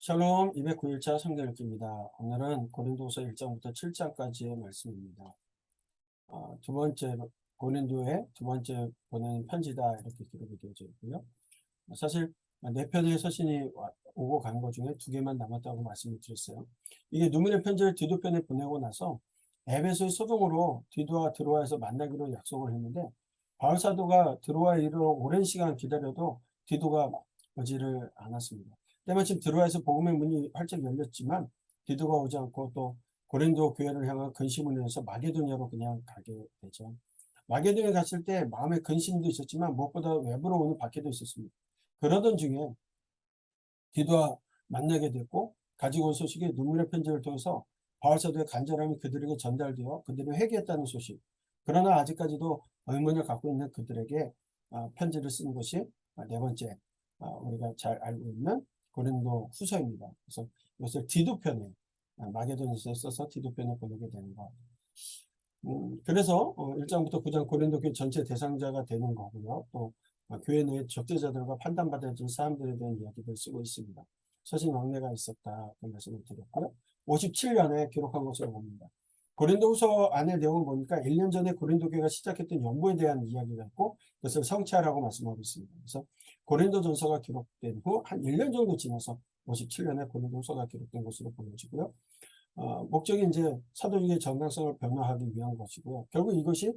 샬롬 209일차 성경 읽기입니다. 오늘은 고린도서 1장부터 7장까지의 말씀입니다. 두 번째 고린도의 두 번째 보낸 편지다 이렇게 기록이 되어져 있고요. 사실 네 편의 서신이 오고 간 것 중에 두 개만 남았다고 말씀을 드렸어요. 이게 누문의 편지를 디도편에 보내고 나서 에베소의 소동으로 디도와 드로아에서 만나기로 약속을 했는데 바울 사도가 드로아에 이르러 오랜 시간 기다려도 디도가 오지를 않았습니다. 때마침 드로아에서 복음의 문이 활짝 열렸지만 디도가 오지 않고 또 고린도 교회를 향한 근심을 해서 마게도냐로 그냥 가게 되죠. 마게도냐에 갔을 때 마음의 근심도 있었지만 무엇보다 외부로 오는 박해도 있었습니다. 그러던 중에 디도와 만나게 됐고 가지고 온 소식이 눈물의 편지를 통해서 바울 사도의 간절함이 그들에게 전달되어 그들이 회개했다는 소식. 그러나 아직까지도 의문을 갖고 있는 그들에게 편지를 쓴 것이 네 번째 우리가 잘 알고 있는 고린도 후서입니다. 그래서 이것을 디도편에 마게도니아에 써서 디도편에 보내게 되는 것. 그래서 1장부터 9장 고린도 교회 전체 대상자가 되는 거고요. 또 교회 내 적대자들과 판단받아야 될 사람들에 대한 이야기를 쓰고 있습니다. 서신 왕래가 있었다. 그 말씀을 드렸고요. 57년에 기록한 것으로 봅니다. 고린도후서 안의 내용을 보니까 1년 전에 고린도 교회가 시작했던 연보에 대한 이야기가 있고 그것을 성취하라고 말씀하고 있습니다. 그래서 고린도전서가 기록된 후 한 1년 정도 지나서 57년에 고린도후서가 기록된 것으로 보여지고요. 목적이 이제 사도직의 정당성을 변화하기 위한 것이고요. 결국 이것이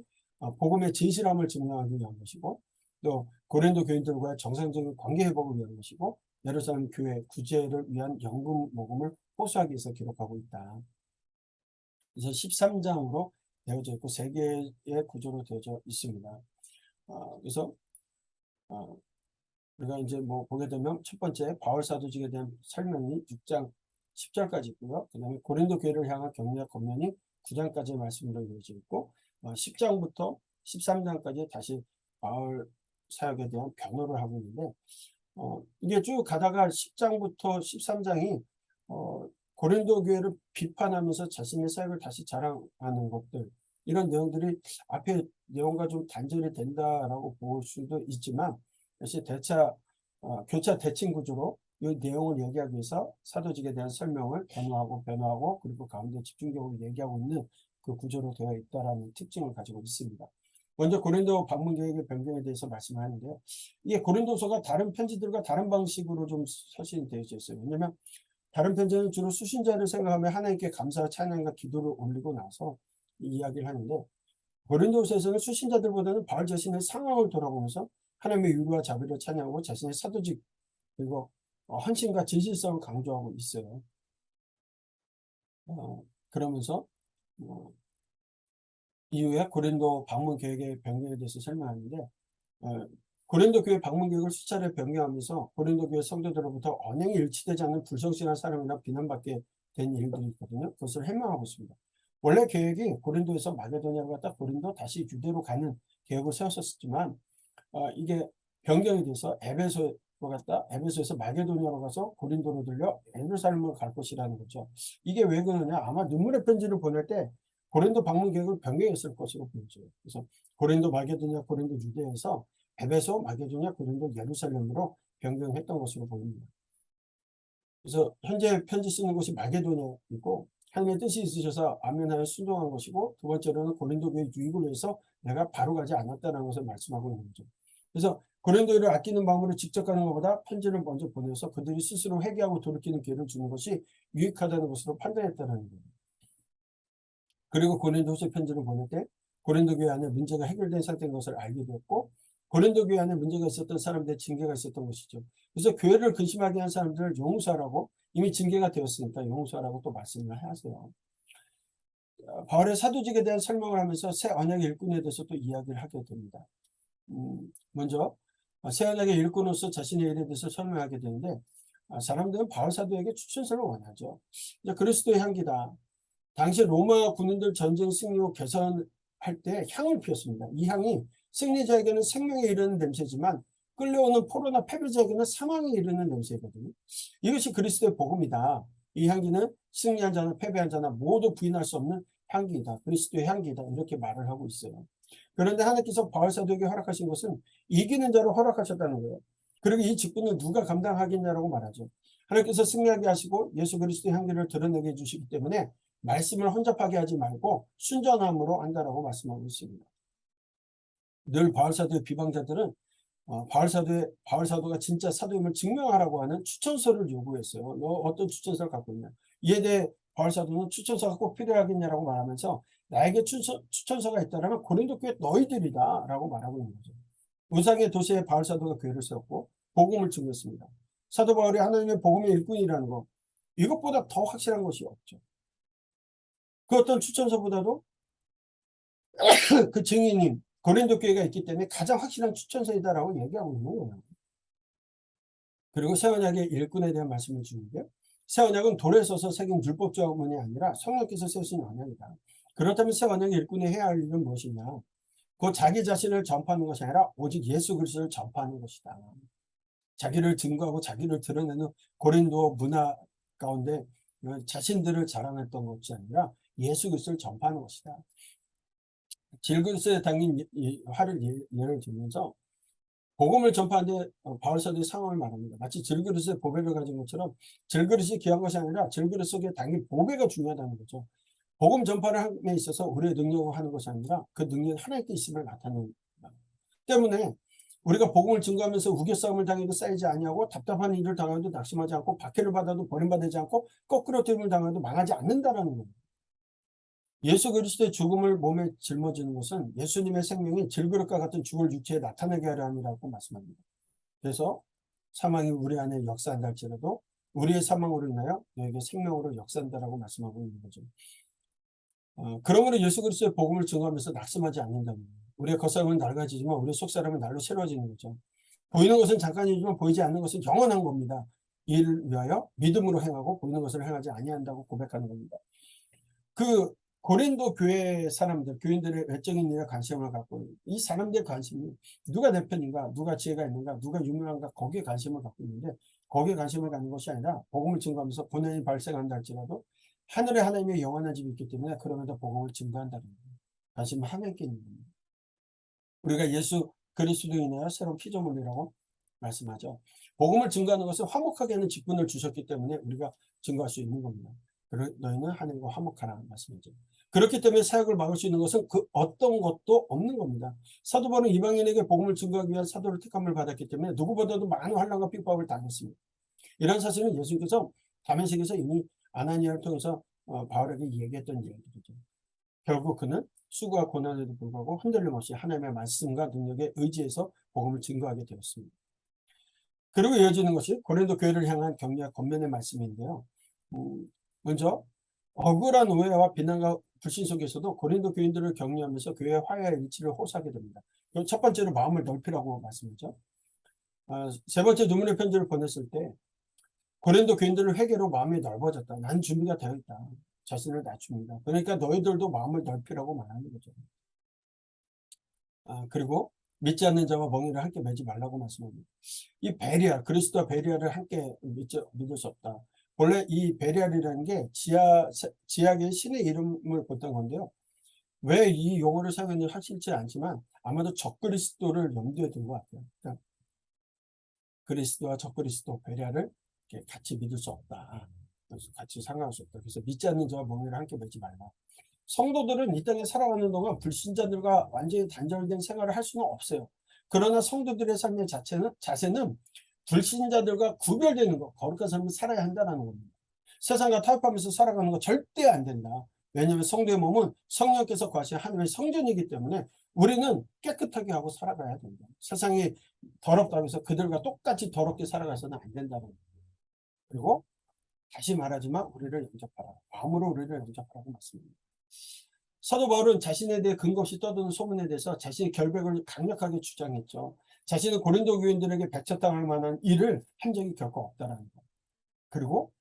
복음의 진실함을 증명하기 위한 것이고 또 고린도 교인들과의 정상적인 관계 회복을 위한 것이고 예루살렘 교회 구제를 위한 연금 모금을 호소하기 위해서 기록하고 있다. 그래서 13장으로 되어져 있고 세 개의 구조로 되어져 있습니다. 그래서 우리가 이제 뭐 보게 되면 첫 번째 바울 사도직에 대한 설명이 6장 10절까지 있고요. 그 다음에 고린도 교회를 향한 격려와 권면이 9장까지의 말씀으로 이루어져 있고 10장부터 13장까지 다시 바울 사역에 대한 변호를 하고 있는데 이게 쭉 가다가 10장부터 13장이 고린도 교회를 비판하면서 자신의 사역을 다시 자랑하는 것들 이런 내용들이 앞에 내용과 좀 단절이 된다라고 볼 수도 있지만 역시 교차 대칭 구조로 이 내용을 얘기하기 위해서 사도직에 대한 설명을 변호하고 그리고 가운데 집중적으로 얘기하고 있는 그 구조로 되어 있다는 특징을 가지고 있습니다. 먼저 고린도 방문 계획의 변경에 대해서 말씀하는데요. 이게 고린도서가 다른 편지들과 다른 방식으로 좀 서신이 되어져 있어요. 왜냐하면 다른 편지는 주로 수신자를 생각하며 하나님께 감사와 찬양과 기도를 올리고 나서 이 이야기를 하는데 고린도서에서는 수신자들보다는 바울 자신의 상황을 돌아보면서 하나님의 유로와 자비를 찬양하고 자신의 사도직 그리고 헌신과 진실성을 강조하고 있어요. 그러면서 이후에 고린도 방문 계획의 변경에 대해서 설명하는데 고린도 교회 방문 계획을 수차례 변경하면서 고린도 교회 성도들로부터 언행이 일치되지 않는 불성실한 사람이나 비난받게 된 일들이 있거든요. 그것을 해명하고 있습니다. 원래 계획이 고린도에서 마게도냐로 갔다 고린도 다시 유대로 가는 계획을 세웠었지만 이게 변경이 돼서 에베소로 갔다 에베소에서 마게도냐로 가서 고린도로 들려 예루살렘으로 갈 것이라는 거죠. 이게 왜 그러냐? 아마 눈물의 편지를 보낼 때 고린도 방문 계획을 변경했을 것으로 보여져요. 그래서 고린도 마게도냐 고린도 유대에서 에베소 마게도냐 고린도 예루살렘으로 변경했던 것으로 보입니다. 그래서 현재 편지 쓰는 곳이 마게도냐이고 하나님의 뜻이 있으셔서 아멘하여 순종한 것이고 두 번째로는 고린도 교회 유익을 위해서 내가 바로 가지 않았다는 것을 말씀하고 있는 거죠. 그래서 고린도를 아끼는 마음으로 직접 가는 것보다 편지를 먼저 보내서 그들이 스스로 회개하고 돌이키는 기회를 주는 것이 유익하다는 것으로 판단했다는 거예요. 그리고 고린도후서 편지를 보낼 때 고린도 교회 안에 문제가 해결된 상태인 것을 알게 되었고 고린도 교회 안에 문제가 있었던 사람들의 징계가 있었던 것이죠. 그래서 교회를 근심하게 한 사람들을 용서하라고 이미 징계가 되었으니까 용서하라고 또 말씀을 하세요. 바울의 사도직에 대한 설명을 하면서 새 언약의 일꾼에 대해서 또 이야기를 하게 됩니다. 먼저 새 언약의 일꾼으로서 자신의 일에 대해서 설명하게 되는데 사람들은 바울 사도에게 추천서를 원하죠. 그리스도의 향기다. 당시 로마 군인들 전쟁 승리 후 개선할 때 향을 피웠습니다. 이 향이 승리자에게는 생명에 이르는 냄새지만 끌려오는 포로나 패배자에게는 사망에 이르는 냄새거든요. 이것이 그리스도의 복음이다. 이 향기는 승리한 자나 패배한 자나 모두 부인할 수 없는 향기이다. 그리스도의 향기이다. 이렇게 말을 하고 있어요. 그런데 하나님께서 바울 사도에게 허락하신 것은 이기는 자로 허락하셨다는 거예요. 그리고 이 직분을 누가 감당하겠냐라고 말하죠. 하나님께서 승리하게 하시고 예수 그리스도의 향기를 드러내게 해주시기 때문에 말씀을 혼잡하게 하지 말고 순전함으로 한다라고 말씀하고 있습니다. 늘 바울사도의 비방자들은 바울사도가 진짜 사도임을 증명하라고 하는 추천서를 요구했어요. 너 어떤 추천서를 갖고 있냐? 이에 대해 바울사도는 추천서가 꼭 필요하겠냐라고 말하면서 나에게 추천서가 있다면 고린도 교회 너희들이다 라고 말하고 있는 거죠. 우상의 도시에 바울사도가 교회를 세웠고 복음을 증거했습니다. 사도 바울이 하나님의 복음의 일꾼이라는 것, 이것보다 더 확실한 것이 없죠. 그 어떤 추천서보다도 그 증인인 고린도 교회가 있기 때문에 가장 확실한 추천서이다라고 얘기하고 있는 거예요. 그리고 새 언약의 일꾼에 대한 말씀을 주는데요. 새 언약은 돌에 서서 새긴 율법조문이 아니라 성령께서 세우신 언약이다. 그렇다면 새 언약의 일꾼이 해야 할 일은 무엇이냐? 그 자기 자신을 전파하는 것이 아니라 오직 예수 그리스도를 전파하는 것이다. 자기를 증거하고 자기를 드러내는 고린도 문화 가운데 자신들을 자랑했던 것이 아니라 예수 그리스도를 전파하는 것이다. 질그리스에 당긴 화를 예를 들면서 복음을 전파하는데 바울사도의 상황을 말합니다. 마치 질그리스의 보배를 가진 것처럼 질그리스이 귀한 것이 아니라 질그리스 속에 당긴 보배가 중요하다는 거죠. 복음 전파를 함에 있어서 우리의 능력으로 하는 것이 아니라 그 능력이 하나님께 있음을 나타내는 때문에 우리가 복음을 증거하면서 우겨싸움을 당해도 쌓이지 아니하고 답답한 일을 당해도 낙심하지 않고 박해를 받아도 버림받지 않고 거꾸로 뛰임을 당해도 망하지 않는다는 겁니다. 예수 그리스도의 죽음을 몸에 짊어지는 것은 예수님의 생명이 질그릇과 같은 죽을 육체에 나타나게 하려 함이라고 말씀합니다. 그래서 사망이 우리 안에 역사한다 할지라도 우리의 사망으로 인하여 너에게 생명으로 역사한다라고 말씀하고 있는 거죠. 그러므로 예수 그리스도의 복음을 증거하면서 낙심하지 않는다는 거예요. 우리의 겉사람은 낡아지지만 우리의 속사람은 날로 새로워지는 거죠. 보이는 것은 잠깐이지만 보이지 않는 것은 영원한 겁니다. 이를 위하여 믿음으로 행하고 보이는 것을 행하지 아니한다고 고백하는 겁니다. 그 고린도 교회 사람들, 교인들의 외적인 일에 관심을 갖고 이 사람들의 관심이 누가 내 편인가, 누가 지혜가 있는가, 누가 유명한가 거기에 관심을 갖고 있는데 거기에 관심을 갖는 것이 아니라 복음을 증거하면서 고난이 발생한다 할지라도 하늘에 하나님의 영원한 집이 있기 때문에 그럼에도 복음을 증거한다는 거예요. 관심은 하나님께 있는 겁니다. 우리가 예수 그리스도로 인하여 새로운 피조물이라고 말씀하죠. 복음을 증거하는 것은 화목하게 하는 직분을 주셨기 때문에 우리가 증거할 수 있는 겁니다. 너희는 하나님과 화목하라 말씀이죠. 그렇기 때문에 사역을 막을 수 있는 것은 그 어떤 것도 없는 겁니다. 사도 바울은 이방인에게 복음을 증거하기 위한 사도를 택함을 받았기 때문에 누구보다도 많은 환난과 핍박을 당했습니다. 이런 사실은 예수님께서 다메섹에서 이미 아나니아를 통해서 바울에게 얘기했던 얘기들이죠. 결국 그는 수고와 고난에도 불구하고 흔들림 없이 하나님의 말씀과 능력에 의지해서 복음을 증거하게 되었습니다. 그리고 이어지는 것이 고린도 교회를 향한 격려와 권면의 말씀인데요. 먼저 억울한 오해와 비난과 불신 속에서도 고린도 교인들을 격려하면서 교회의 화해와 일치를 호소하게 됩니다. 첫 번째로 마음을 넓히라고 말씀이죠. 세 번째 누문의 편지를 보냈을 때 고린도 교인들을 회개로 마음이 넓어졌다. 난 준비가 되어 있다. 자신을 낮춥니다. 그러니까 너희들도 마음을 넓히라고 말하는 거죠. 그리고 믿지 않는 자와 멍에를 함께 매지 말라고 말씀합니다. 이 베리알, 그리스도와 베리알을 함께 믿을 수 없다. 원래 이 베리알이라는 게 지약의 신의 이름을 보던 건데요. 왜 이 용어를 사용했는지 확실치 않지만 아마도 적그리스도를 염두에 둔 것 같아요. 그러니까 그리스도와 적그리스도 베리알을 같이 믿을 수 없다. 그래서 같이 상관할 수 없다. 그래서 믿지 않는 자와 멍에를 함께 매지 말라. 성도들은 이 땅에 살아가는 동안 불신자들과 완전히 단절된 생활을 할 수는 없어요. 그러나 성도들의 삶의 자세는 불신자들과 구별되는 것, 거룩한 삶을 살아야 한다는 겁니다. 세상과 타협하면서 살아가는 거 절대 안 된다. 왜냐하면 성도의 몸은 성령께서 거하신 하나님의 성전이기 때문에 우리는 깨끗하게 하고 살아가야 된다. 세상이 더럽다고 해서 그들과 똑같이 더럽게 살아가서는 안 된다는 겁니다. 그리고 다시 말하지만 우리를 영접하라. 마음으로 우리를 영접하라고 말씀합니다. 사도 바울은 자신에 대해 근거 없이 떠드는 소문에 대해서 자신의 결백을 강력하게 주장했죠. 자신은 고린도 교인들에게 배척당할 만한 일을 한 적이 결코 없다는 것. 그리고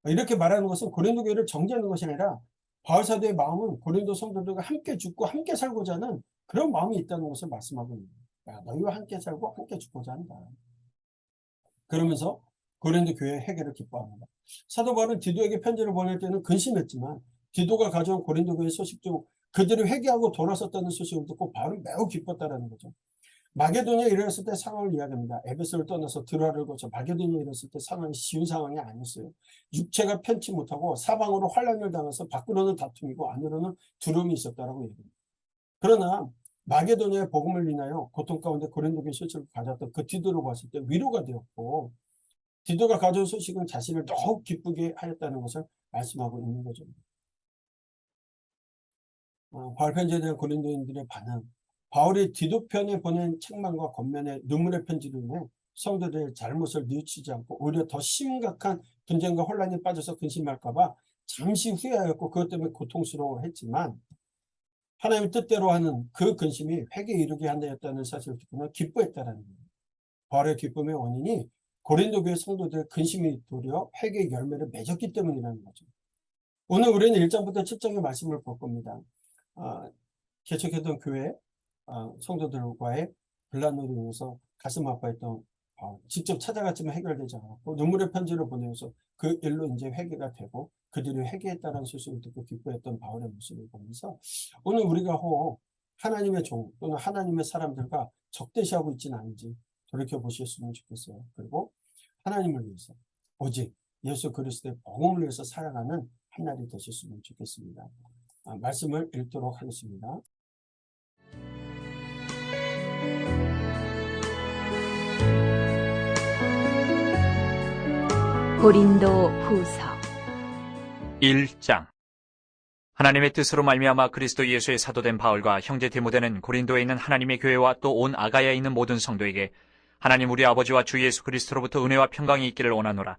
이렇게 말하는 것은 고린도 교회를 정죄하는 것이 아니라 바울 사도의 마음은 고린도 성도들과 함께 죽고 함께 살고자 하는 그런 마음이 있다는 것을 말씀하고 있는 거예요. 너희와 함께 살고 함께 죽고자 한다. 그러면서 고린도 교회의 회개를 기뻐합니다. 사도 바울은 디도에게 편지를 보낼 때는 근심했지만 디도가 가져온 고린도 교회 소식 중 그들이 회개하고 돌아섰다는 소식을 듣고 바울은 매우 기뻤다는 거죠. 마게도냐에 이르렀을 때 상황을 이야기합니다. 에베소를 떠나서 드라를 거쳐 마게도냐에 이르렀을 때 상황이 쉬운 상황이 아니었어요. 육체가 편치 못하고 사방으로 환란을 당해서 밖으로는 다툼이고 안으로는 두려움이 있었다라고 얘기합니다. 그러나 마게도냐의 복음을 인하여 고통 가운데 고린도 교회 실체를 가졌던 그 디도를 봤을 때 위로가 되었고, 디도가 가져온 소식은 자신을 더욱 기쁘게 하였다는 것을 말씀하고 있는 거죠. 바울 편지에 대한 고린도인들의 반응. 바울이 디도 편에 보낸 책망과 겉면의 눈물의 편지로 인해 성도들의 잘못을 뉘우치지 않고 오히려 더 심각한 분쟁과 혼란에 빠져서 근심할까봐 잠시 후회하였고 그것 때문에 고통스러워했지만, 하나님의 뜻대로 하는 그 근심이 회개에 이르게 한다였다는 사실을 듣고는 기뻐했다는 거예요. 바울의 기쁨의 원인이 고린도 교회 성도들의 근심이 도려 회개의 열매를 맺었기 때문이라는 거죠. 오늘 우리는 1장부터 7장의 말씀을 볼 겁니다. 개척했던 교회 성도들과의 분란으로 인해서 가슴 아파했던 직접 찾아갔지만 해결되지 않았고, 눈물의 편지를 보내서 그 일로 이제 회개가 되고 그들이 회개했다는 소식을 듣고 기뻐했던 바울의 모습을 보면서, 오늘 우리가 혹 하나님의 종 또는 하나님의 사람들과 적대시하고 있지는 않은지 돌이켜 보셨으면 좋겠어요. 그리고 하나님을 위해서 오직 예수 그리스도의 복음을 위해서 살아가는 한 날이 되셨으면 좋겠습니다. 말씀을 읽도록 하겠습니다. 고린도 후서 1장. 하나님의 뜻으로 말미암아 그리스도 예수의 사도된 바울과 형제 디모데는 고린도에 있는 하나님의 교회와 또 온 아가야에 있는 모든 성도에게 하나님 우리 아버지와 주 예수 그리스도로부터 은혜와 평강이 있기를 원하노라.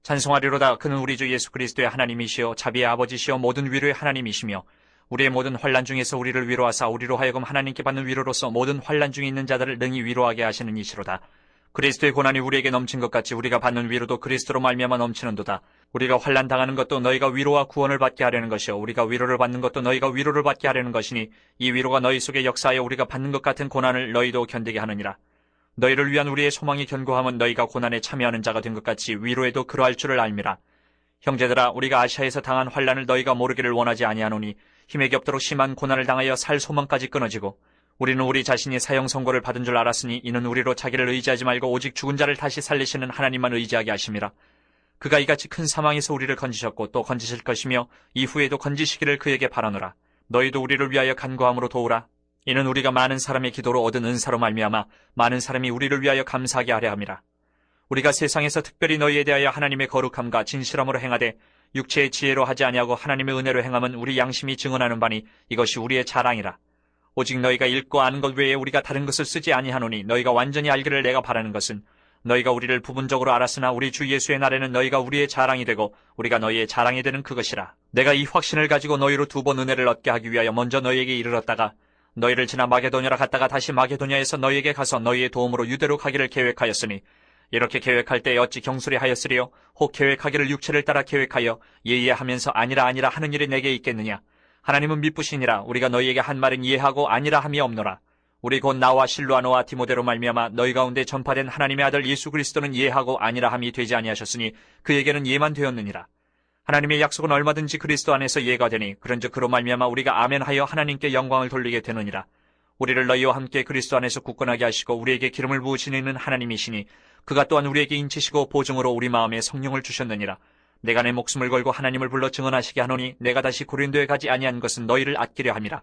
찬송하리로다. 그는 우리 주 예수 그리스도의 하나님이시여 자비의 아버지시여 모든 위로의 하나님이시며 우리의 모든 환난 중에서 우리를 위로하사 우리로 하여금 하나님께 받는 위로로서 모든 환난 중에 있는 자들을 능히 위로하게 하시는 이시로다. 그리스도의 고난이 우리에게 넘친 것 같이 우리가 받는 위로도 그리스도로 말미암아 넘치는도다. 우리가 환난 당하는 것도 너희가 위로와 구원을 받게 하려는 것이요 우리가 위로를 받는 것도 너희가 위로를 받게 하려는 것이니 이 위로가 너희 속에 역사하여 우리가 받는 것 같은 고난을 너희도 견디게 하느니라. 너희를 위한 우리의 소망이 견고함은 너희가 고난에 참여하는 자가 된 것 같이 위로에도 그러할 줄을 알미라. 형제들아, 우리가 아시아에서 당한 환난을 너희가 모르기를 원하지 아니하노니 힘에 겹도록 심한 고난을 당하여 살 소망까지 끊어지고, 우리는 우리 자신이 사형 선고를 받은 줄 알았으니 이는 우리로 자기를 의지하지 말고 오직 죽은 자를 다시 살리시는 하나님만 의지하게 하심이라. 그가 이같이 큰 사망에서 우리를 건지셨고 또 건지실 것이며 이후에도 건지시기를 그에게 바라노라. 너희도 우리를 위하여 간구함으로 도우라. 이는 우리가 많은 사람의 기도로 얻은 은사로 말미암아 많은 사람이 우리를 위하여 감사하게 하려 함이라. 우리가 세상에서 특별히 너희에 대하여 하나님의 거룩함과 진실함으로 행하되 육체의 지혜로 하지 아니하고 하나님의 은혜로 행함은 우리 양심이 증언하는 바니 이것이 우리의 자랑이라. 오직 너희가 읽고 아는 것 외에 우리가 다른 것을 쓰지 아니하노니 너희가 완전히 알기를 내가 바라는 것은 너희가 우리를 부분적으로 알았으나 우리 주 예수의 날에는 너희가 우리의 자랑이 되고 우리가 너희의 자랑이 되는 그것이라. 내가 이 확신을 가지고 너희로 2번 은혜를 얻게 하기 위하여 먼저 너희에게 이르렀다가 너희를 지나 마게도냐로 갔다가 다시 마게도냐에서 너희에게 가서 너희의 도움으로 유대로 가기를 계획하였으니, 이렇게 계획할 때 어찌 경솔히 하였으리요? 혹 계획하기를 육체를 따라 계획하여 예의하면서 아니라 하는 일이 내게 있겠느냐? 하나님은 미쁘시니라. 우리가 너희에게 한 말은 이해하고 아니라 함이 없노라. 우리 곧 나와 실루아노와 디모데로 말미암아 너희 가운데 전파된 하나님의 아들 예수 그리스도는 이해하고 아니라 함이 되지 아니하셨으니 그에게는 예만 되었느니라. 하나님의 약속은 얼마든지 그리스도 안에서 예가 되니 그런즉 그로 말미암아 우리가 아멘하여 하나님께 영광을 돌리게 되느니라. 우리를 너희와 함께 그리스도 안에서 굳건하게 하시고 우리에게 기름을 부으시는 하나님이시니 그가 또한 우리에게 인치시고 보증으로 우리 마음에 성령을 주셨느니라. 내가 내 목숨을 걸고 하나님을 불러 증언하시게 하노니 내가 다시 고린도에 가지 아니한 것은 너희를 아끼려 함이라.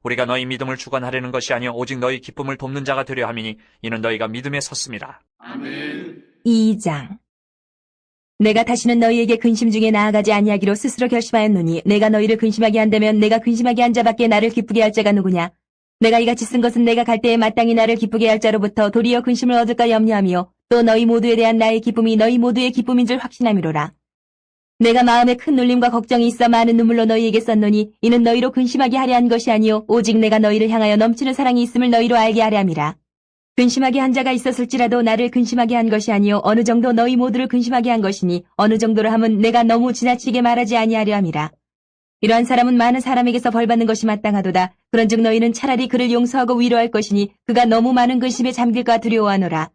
우리가 너희 믿음을 주관하려는 것이 아니요 오직 너희 기쁨을 돕는 자가 되려 함이니 이는 너희가 믿음에 섰음이라. 아멘. 2장. 내가 다시는 너희에게 근심 중에 나아가지 아니하기로 스스로 결심하였노니 내가 너희를 근심하게 한다면 내가 근심하게 한 자밖에 나를 기쁘게 할 자가 누구냐? 내가 이같이 쓴 것은 내가 갈 때에 마땅히 나를 기쁘게 할 자로부터 도리어 근심을 얻을까 염려하며 또 너희 모두에 대한 나의 기쁨이 너희 모두의 기쁨인 줄 확신함이로라. 내가 마음에 큰 눌림과 걱정이 있어 많은 눈물로 너희에게 썼노니 이는 너희로 근심하게 하려 한 것이 아니요 오직 내가 너희를 향하여 넘치는 사랑이 있음을 너희로 알게 하려 함이라. 근심하게 한 자가 있었을지라도 나를 근심하게 한 것이 아니요 어느 정도 너희 모두를 근심하게 한 것이니 어느 정도로 함은 내가 너무 지나치게 말하지 아니하려 함이라. 이러한 사람은 많은 사람에게서 벌받는 것이 마땅하도다. 그런즉 너희는 차라리 그를 용서하고 위로할 것이니 그가 너무 많은 근심에 잠길까 두려워하노라.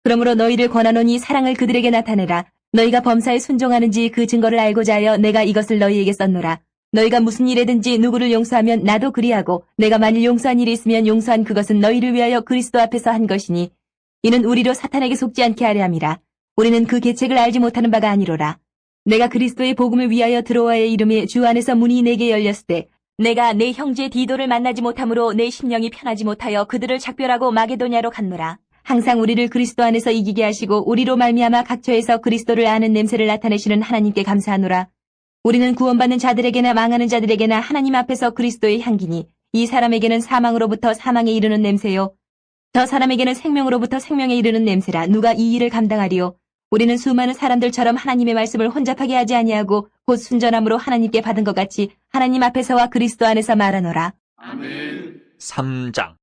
그러므로 너희를 권하노니 사랑을 그들에게 나타내라. 너희가 범사에 순종하는지 그 증거를 알고자 하여 내가 이것을 너희에게 썼노라. 너희가 무슨 일에든지 누구를 용서하면 나도 그리하고 내가 만일 용서한 일이 있으면 용서한 그것은 너희를 위하여 그리스도 앞에서 한 것이니 이는 우리로 사탄에게 속지 않게 하려 함이라. 우리는 그 계책을 알지 못하는 바가 아니로라. 내가 그리스도의 복음을 위하여 드로아의 이름에 주 안에서 문이 내게 열렸을 때 내가 내 형제 디도를 만나지 못함으로 내 심령이 편하지 못하여 그들을 작별하고 마게도냐로 갔노라. 항상 우리를 그리스도 안에서 이기게 하시고 우리로 말미암아 각처에서 그리스도를 아는 냄새를 나타내시는 하나님께 감사하노라. 우리는 구원받는 자들에게나 망하는 자들에게나 하나님 앞에서 그리스도의 향기니 이 사람에게는 사망으로부터 사망에 이르는 냄새요 저 사람에게는 생명으로부터 생명에 이르는 냄새라. 누가 이 일을 감당하리요? 우리는 수많은 사람들처럼 하나님의 말씀을 혼잡하게 하지 아니하고 곧 순전함으로 하나님께 받은 것 같이 하나님 앞에서와 그리스도 안에서 말하노라. 아멘. 3장.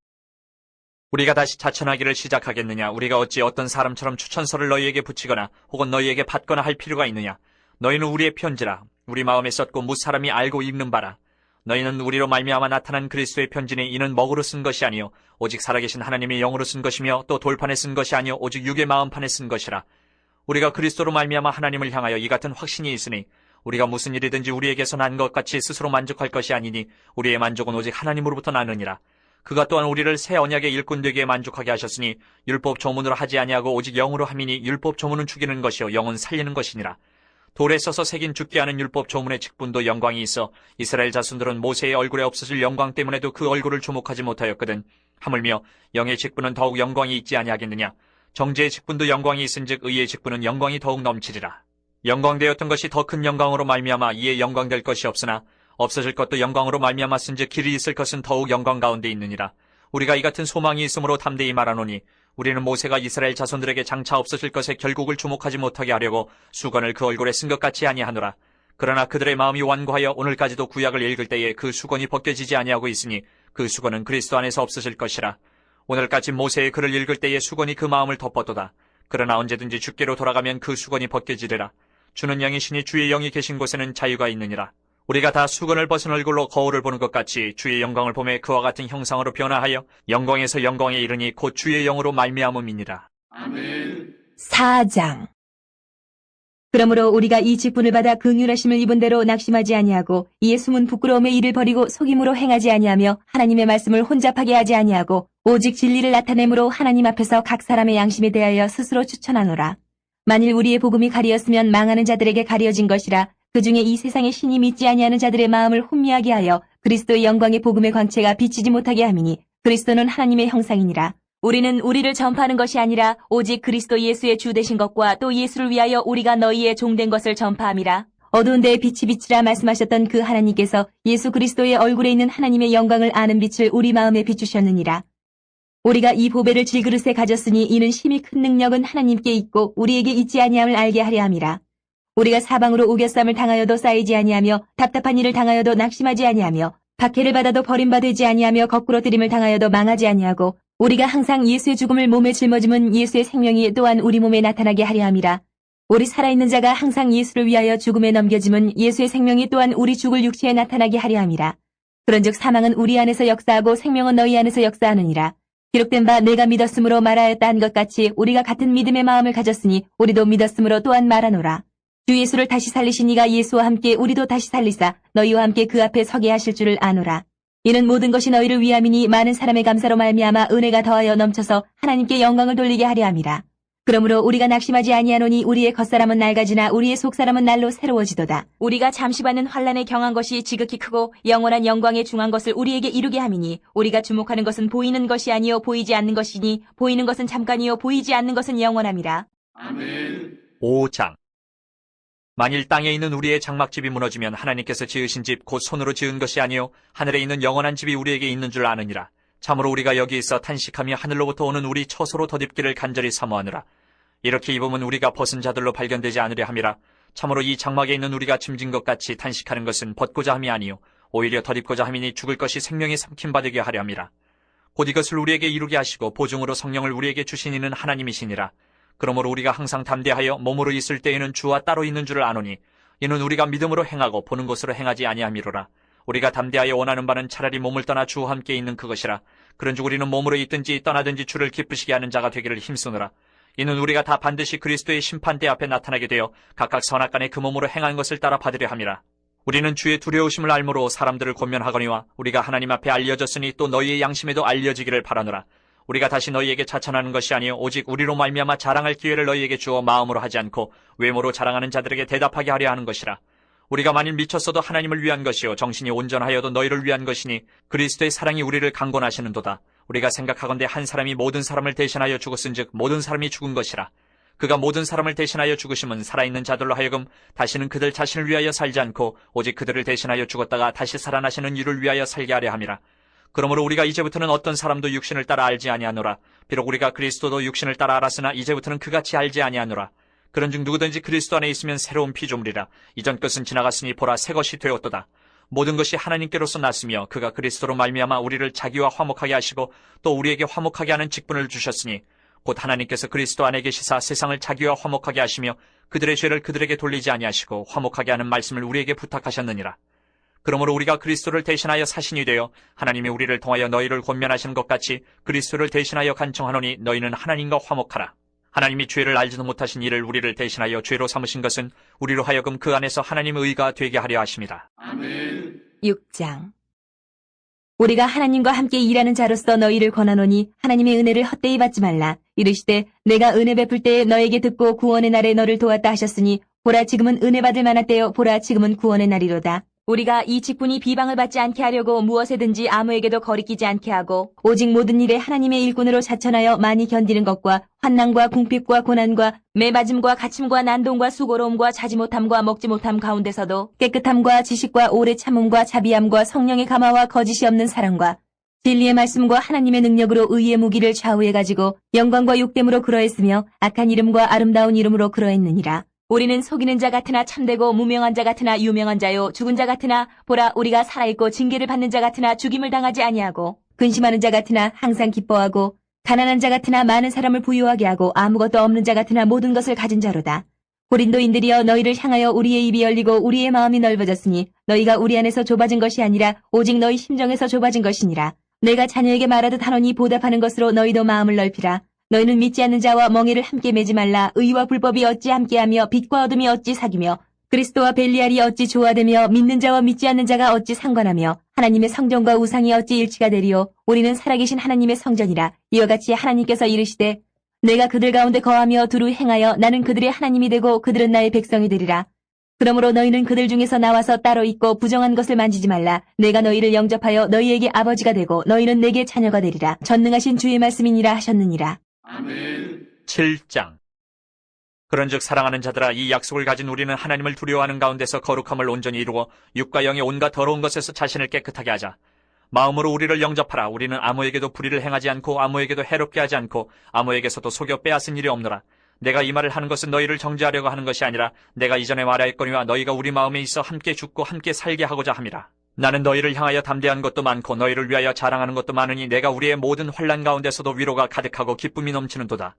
우리가 다시 자천하기를 시작하겠느냐? 우리가 어찌 어떤 사람처럼 추천서를 너희에게 붙이거나 혹은 너희에게 받거나 할 필요가 있느냐? 너희는 우리의 편지라. 우리 마음에 썼고 무사람이 알고 읽는 바라. 너희는 우리로 말미암아 나타난 그리스도의 편지니 이는 먹으로 쓴 것이 아니요 오직 살아계신 하나님의 영으로 쓴 것이며 또 돌판에 쓴 것이 아니요 오직 육의 마음판에 쓴 것이라. 우리가 그리스도로 말미암아 하나님을 향하여 이 같은 확신이 있으니 우리가 무슨 일이든지 우리에게서 난 것 같이 스스로 만족할 것이 아니니 우리의 만족은 오직 하나님으로부터 나느니라. 그가 또한 우리를 새 언약의 일꾼 되기에 만족하게 하셨으니 율법 조문으로 하지 아니하고 오직 영으로 함이니 율법 조문은 죽이는 것이요 영은 살리는 것이니라. 돌에 써서 새긴 죽게 하는 율법 조문의 직분도 영광이 있어 이스라엘 자손들은 모세의 얼굴에 없어질 영광 때문에도 그 얼굴을 주목하지 못하였거든. 하물며 영의 직분은 더욱 영광이 있지 아니하겠느냐. 정죄의 직분도 영광이 있은즉 의의 직분은 영광이 더욱 넘치리라. 영광되었던 것이 더 큰 영광으로 말미암아 이에 영광될 것이 없으나 없어질 것도 영광으로 말미암았은즉 길이 있을 것은 더욱 영광 가운데 있느니라. 우리가 이 같은 소망이 있으므로 담대히 말하노니 우리는 모세가 이스라엘 자손들에게 장차 없어질 것에 결국을 주목하지 못하게 하려고 수건을 그 얼굴에 쓴 것 같이 아니하노라. 그러나 그들의 마음이 완고하여 오늘까지도 구약을 읽을 때에 그 수건이 벗겨지지 아니하고 있으니 그 수건은 그리스도 안에서 없어질 것이라. 오늘까지 모세의 글을 읽을 때에 수건이 그 마음을 덮었도다. 그러나 언제든지 주께로 돌아가면 그 수건이 벗겨지리라. 주는 영이시니 주의 영이 계신 곳에는 자유가 있느니라. 우리가 다 수건을 벗은 얼굴로 거울을 보는 것 같이 주의 영광을 보매 그와 같은 형상으로 변화하여 영광에서 영광에 이르니 곧 주의 영으로 말미암음이니라. 아멘. 4장. 그러므로 우리가 이 직분을 받아 긍휼하심을 입은 대로 낙심하지 아니하고 이에 숨은 부끄러움의 일을 버리고 속임으로 행하지 아니하며 하나님의 말씀을 혼잡하게 하지 아니하고 오직 진리를 나타내므로 하나님 앞에서 각 사람의 양심에 대하여 스스로 추천하노라. 만일 우리의 복음이 가리었으면 망하는 자들에게 가려진 것이라. 그 중에 이 세상의 신이 믿지 아니하는 자들의 마음을 혼미하게 하여 그리스도의 영광의 복음의 광채가 비치지 못하게 함이니 그리스도는 하나님의 형상이니라. 우리는 우리를 전파하는 것이 아니라 오직 그리스도 예수의 주 되신 것과 또 예수를 위하여 우리가 너희의 종된 것을 전파함이라. 어두운 데에 빛이 비치라 말씀하셨던 그 하나님께서 예수 그리스도의 얼굴에 있는 하나님의 영광을 아는 빛을 우리 마음에 비추셨느니라. 우리가 이 보배를 질그릇에 가졌으니 이는 심히 큰 능력은 하나님께 있고 우리에게 있지 아니함을 알게 하려 함이라. 우리가 사방으로 우겨쌈을 당하여도 쌓이지 아니하며 답답한 일을 당하여도 낙심하지 아니하며 박해를 받아도 버림받지 아니하며 거꾸로 들임을 당하여도 망하지 아니하고 우리가 항상 예수의 죽음을 몸에 짊어짐은 예수의 생명이 또한 우리 몸에 나타나게 하려 함이라. 우리 살아있는 자가 항상 예수를 위하여 죽음에 넘겨짐은 예수의 생명이 또한 우리 죽을 육체에 나타나게 하려 함이라. 그런즉 사망은 우리 안에서 역사하고 생명은 너희 안에서 역사하느니라. 기록된 바 내가 믿었으므로 말하였다 한 것 같이 우리가 같은 믿음의 마음을 가졌으니 우리도 믿었으므로 또한 말하노라. 주 예수를 다시 살리신 이가 예수와 함께 우리도 다시 살리사 너희와 함께 그 앞에 서게 하실 줄을 아노라. 이는 모든 것이 너희를 위함이니 많은 사람의 감사로 말미암아 은혜가 더하여 넘쳐서 하나님께 영광을 돌리게 하려 함이라. 그러므로 우리가 낙심하지 아니하노니 우리의 겉사람은 낡아지나 우리의 속사람은 날로 새로워지도다. 우리가 잠시 받는 환난에 경한 것이 지극히 크고 영원한 영광에 중한 것을 우리에게 이루게 함이니 우리가 주목하는 것은 보이는 것이 아니요 보이지 않는 것이니 보이는 것은 잠깐이요 보이지 않는 것은 영원함이라. 아멘. 5장. 만일 땅에 있는 우리의 장막집이 무너지면 하나님께서 지으신 집 곧 손으로 지은 것이 아니요 하늘에 있는 영원한 집이 우리에게 있는 줄 아느니라. 참으로 우리가 여기 있어 탄식하며 하늘로부터 오는 우리 처소로 덧입기를 간절히 사모하느라. 이렇게 입으면 우리가 벗은 자들로 발견되지 않으려 함이라. 참으로 이 장막에 있는 우리가 짐진 것 같이 탄식하는 것은 벗고자 함이 아니요 오히려 덧입고자 함이니 죽을 것이 생명이 삼킴받게 하려 함이라. 곧 이것을 우리에게 이루게 하시고 보증으로 성령을 우리에게 주신 이는 하나님이시니라. 그러므로 우리가 항상 담대하여 몸으로 있을 때에는 주와 따로 있는 줄을 아노니 이는 우리가 믿음으로 행하고 보는 것으로 행하지 아니함이로라. 우리가 담대하여 원하는 바는 차라리 몸을 떠나 주와 함께 있는 그것이라. 그런즉 우리는 몸으로 있든지 떠나든지 주를 기쁘시게 하는 자가 되기를 힘쓰노라. 이는 우리가 다 반드시 그리스도의 심판대 앞에 나타나게 되어 각각 선악간에 그 몸으로 행한 것을 따라 받으려 함이라. 우리는 주의 두려우심을 알므로 사람들을 권면하거니와 우리가 하나님 앞에 알려졌으니 또 너희의 양심에도 알려지기를 바라노라. 우리가 다시 너희에게 자천하는 것이 아니요 오직 우리로 말미암아 자랑할 기회를 너희에게 주어 마음으로 하지 않고 외모로 자랑하는 자들에게 대답하게 하려 하는 것이라. 우리가 만일 미쳤어도 하나님을 위한 것이요 정신이 온전하여도 너희를 위한 것이니 그리스도의 사랑이 우리를 강권하시는도다. 우리가 생각하건대 한 사람이 모든 사람을 대신하여 죽었은즉 모든 사람이 죽은 것이라. 그가 모든 사람을 대신하여 죽으심은 살아있는 자들로 하여금 다시는 그들 자신을 위하여 살지 않고 오직 그들을 대신하여 죽었다가 다시 살아나시는 이를 위하여 살게 하려 함이라. 그러므로 우리가 이제부터는 어떤 사람도 육신을 따라 알지 아니하노라. 비록 우리가 그리스도도 육신을 따라 알았으나 이제부터는 그같이 알지 아니하노라. 그런즉 누구든지 그리스도 안에 있으면 새로운 피조물이라. 이전 것은 지나갔으니 보라 새 것이 되었도다. 모든 것이 하나님께로서 났으며 그가 그리스도로 말미암아 우리를 자기와 화목하게 하시고 또 우리에게 화목하게 하는 직분을 주셨으니 곧 하나님께서 그리스도 안에 계시사 세상을 자기와 화목하게 하시며 그들의 죄를 그들에게 돌리지 아니하시고 화목하게 하는 말씀을 우리에게 부탁하셨느니라. 그러므로 우리가 그리스도를 대신하여 사신이 되어 하나님이 우리를 통하여 너희를 권면하시는 것 같이 그리스도를 대신하여 간청하노니 너희는 하나님과 화목하라. 하나님이 죄를 알지도 못하신 이를 우리를 대신하여 죄로 삼으신 것은 우리로 하여금 그 안에서 하나님의 의가 되게 하려 하심이라. 아멘. 6장. 우리가 하나님과 함께 일하는 자로서 너희를 권하노니 하나님의 은혜를 헛되이 받지 말라. 이르시되 내가 은혜 베풀 때에 너에게 듣고 구원의 날에 너를 도왔다 하셨으니 보라 지금은 은혜 받을 만한 때요 보라 지금은 구원의 날이로다. 우리가 이 직분이 비방을 받지 않게 하려고 무엇에든지 아무에게도 거리끼지 않게 하고 오직 모든 일에 하나님의 일꾼으로 자천하여 많이 견디는 것과 환난과 궁핍과 고난과 매맞음과 갇힘과 난동과 수고로움과 자지 못함과 먹지 못함 가운데서도 깨끗함과 지식과 오래 참음과 자비함과 성령의 감화와 거짓이 없는 사랑과 진리의 말씀과 하나님의 능력으로 의의 무기를 좌우해 가지고 영광과 욕됨으로 그러했으며 악한 이름과 아름다운 이름으로 그러했느니라. 우리는 속이는 자 같으나 참되고 무명한 자 같으나 유명한 자요 죽은 자 같으나 보라 우리가 살아있고 징계를 받는 자 같으나 죽임을 당하지 아니하고 근심하는 자 같으나 항상 기뻐하고 가난한 자 같으나 많은 사람을 부유하게 하고 아무것도 없는 자 같으나 모든 것을 가진 자로다. 고린도인들이여 너희를 향하여 우리의 입이 열리고 우리의 마음이 넓어졌으니 너희가 우리 안에서 좁아진 것이 아니라 오직 너희 심정에서 좁아진 것이니라. 내가 자녀에게 말하듯 하노니 보답하는 것으로 너희도 마음을 넓히라. 너희는 믿지 않는 자와 멍에를 함께 매지 말라. 의와 불법이 어찌 함께하며 빛과 어둠이 어찌 사귀며 그리스도와 벨리알이 어찌 조화되며 믿는 자와 믿지 않는 자가 어찌 상관하며 하나님의 성전과 우상이 어찌 일치가 되리요. 우리는 살아계신 하나님의 성전이라. 이와 같이 하나님께서 이르시되 내가 그들 가운데 거하며 두루 행하여 나는 그들의 하나님이 되고 그들은 나의 백성이 되리라. 그러므로 너희는 그들 중에서 나와서 따로 있고 부정한 것을 만지지 말라. 내가 너희를 영접하여 너희에게 아버지가 되고 너희는 내게 자녀가 되리라. 전능하신 주의 말씀이니라 하셨느니라. 아멘. 7장. 그런즉 사랑하는 자들아 이 약속을 가진 우리는 하나님을 두려워하는 가운데서 거룩함을 온전히 이루어 육과 영의 온갖 더러운 것에서 자신을 깨끗하게 하자. 마음으로 우리를 영접하라. 우리는 아무에게도 불의를 행하지 않고 아무에게도 해롭게 하지 않고 아무에게서도 속여 빼앗은 일이 없노라. 내가 이 말을 하는 것은 너희를 정죄하려고 하는 것이 아니라 내가 이전에 말하였거니와 너희가 우리 마음에 있어 함께 죽고 함께 살게 하고자 함이라. 나는 너희를 향하여 담대한 것도 많고 너희를 위하여 자랑하는 것도 많으니 내가 우리의 모든 환난 가운데서도 위로가 가득하고 기쁨이 넘치는도다.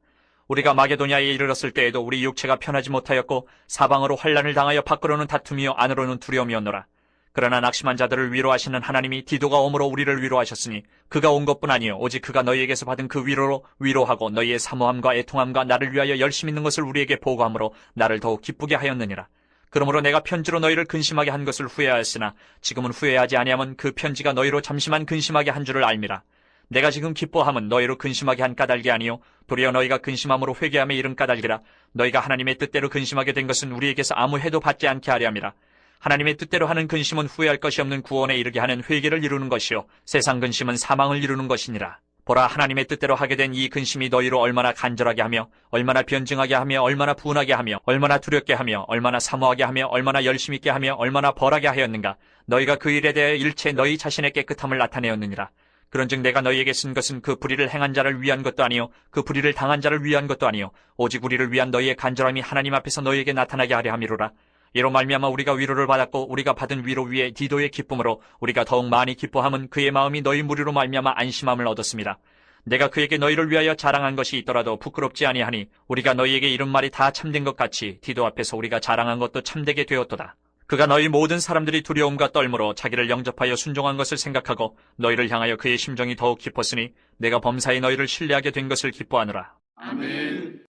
우리가 마게도냐에 이르렀을 때에도 우리 육체가 편하지 못하였고 사방으로 환난을 당하여 밖으로는 다툼이요 안으로는 두려움이었노라. 그러나 낙심한 자들을 위로하시는 하나님이 디도가 오므로 우리를 위로하셨으니 그가 온 것뿐 아니요 오직 그가 너희에게서 받은 그 위로로 위로하고 너희의 사모함과 애통함과 나를 위하여 열심 있는 것을 우리에게 보고함으로 나를 더욱 기쁘게 하였느니라. 그러므로 내가 편지로 너희를 근심하게 한 것을 후회하였으나 지금은 후회하지 아니하면 그 편지가 너희로 잠시만 근심하게 한 줄을 알미라. 내가 지금 기뻐함은 너희로 근심하게 한 까닭이 아니요 도리어 너희가 근심함으로 회개함에 이른 까닭이라. 너희가 하나님의 뜻대로 근심하게 된 것은 우리에게서 아무 해도 받지 않게 하려 함이라. 하나님의 뜻대로 하는 근심은 후회할 것이 없는 구원에 이르게 하는 회개를 이루는 것이요 세상 근심은 사망을 이루는 것이니라. 보라 하나님의 뜻대로 하게 된 이 근심이 너희로 얼마나 간절하게 하며 얼마나 변증하게 하며 얼마나 분하게 하며 얼마나 두렵게 하며 얼마나 사모하게 하며 얼마나 열심 있게 하며 얼마나 벌하게 하였는가. 너희가 그 일에 대해 일체 너희 자신의 깨끗함을 나타내었느니라. 그런즉 내가 너희에게 쓴 것은 그 불의를 행한 자를 위한 것도 아니요 그 불의를 당한 자를 위한 것도 아니요 오직 우리를 위한 너희의 간절함이 하나님 앞에서 너희에게 나타나게 하려 함이로라. 이로 말미암아 우리가 위로를 받았고 우리가 받은 위로 위에 디도의 기쁨으로 우리가 더욱 많이 기뻐함은 그의 마음이 너희 무리로 말미암아 안심함을 얻었습니다. 내가 그에게 너희를 위하여 자랑한 것이 있더라도 부끄럽지 아니하니 우리가 너희에게 이른 말이 다 참된 것 같이 디도 앞에서 우리가 자랑한 것도 참되게 되었도다. 그가 너희 모든 사람들이 두려움과 떨므로 자기를 영접하여 순종한 것을 생각하고 너희를 향하여 그의 심정이 더욱 깊었으니 내가 범사에 너희를 신뢰하게 된 것을 기뻐하노라. 아멘.